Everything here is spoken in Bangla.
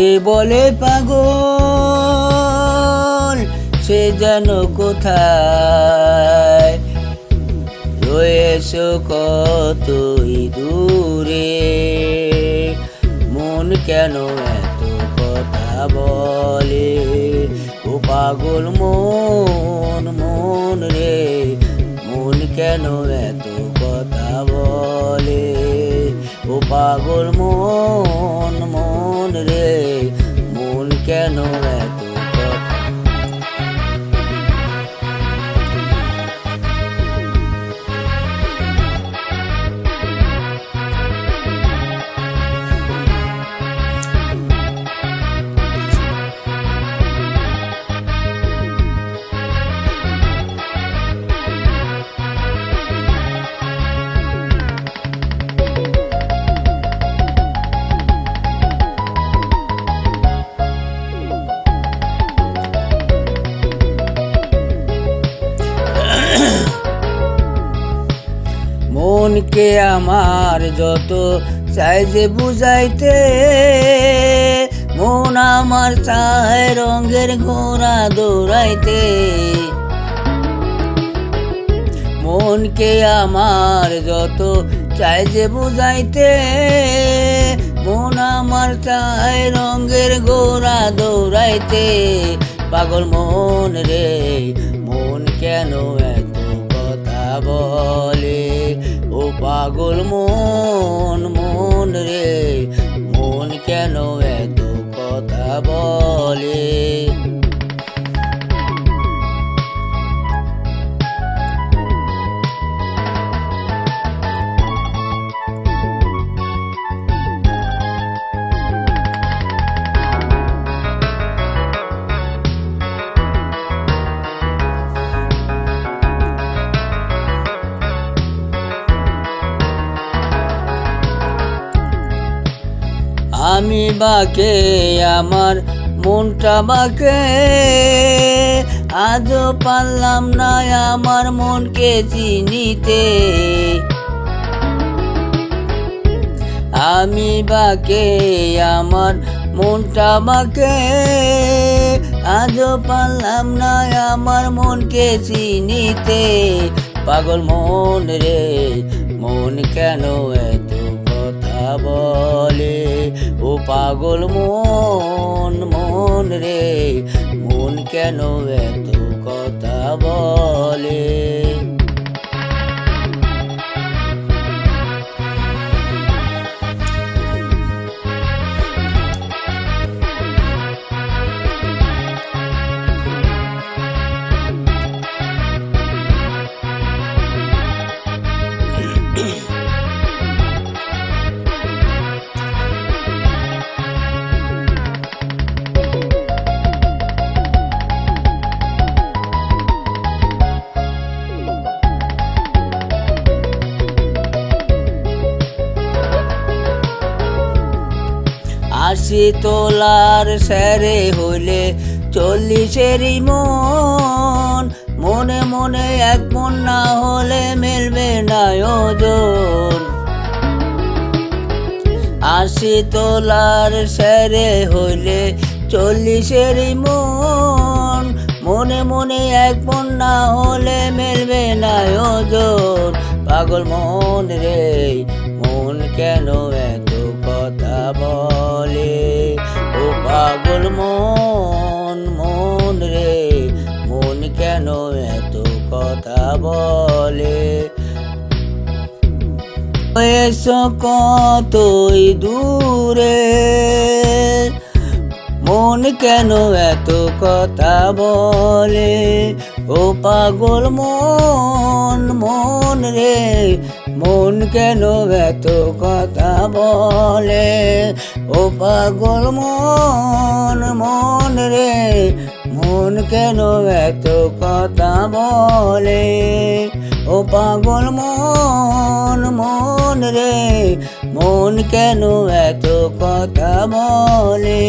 কে বলে পাগল সে যেন কোথায় রয়েছো কতই দূরে। মন কেন এত কথা বলে ও পাগল মন মন রে। মন কেন এত কথা বলে ও পাগল মন মন রে। মন কেন এত মনকে আমার যত চাই যে বুঝাইতে, মন আমার চায় রঙের ঘোড়া দৌড়াইতে। মনকে আমার যত চাই যে বুঝাইতে, মন আমার চায় রঙের ঘোড়া দৌড়াইতে। পাগল মন রে মন কেন এত কথা বলে ও পাগল মন মন রে। মন কেন এত কথা বলে। আমি বাকে আমার মনটা বাকে, আজও পারলাম না আমার মনকে চিনিতে। আমি বাকে আমার মনটা বাকে, আজও পারলাম না আমার মনকে চিনিতে। পাগল মন রে মন কেন এত কথা বলে ও পাগল মন মন রে। মন কেন এত কথা বলে। আশি তোলার স্যারে হইলে 40-এরই মন। মনে মনে এক মন না হলে মেলবে না ওজন। আশি তোলার স্যারে হইলে 40-এরই মন। মনে মনে এক মন না হলে মেলবে না ওজন। পাগল মন রে মন কেন এত কথা বলে ও পাগল মন মন রে। মন কেন এত কথা বলে। এসো কতই দূরে মন কেন এত কথা বলে ও পাগল মন মন রে। মন কেন এত কথা বলে ও পাগল মন মন রে। মন কেন এত কথা বলে ও পাগল মন মন রে। মন কেন এত কথা বলে।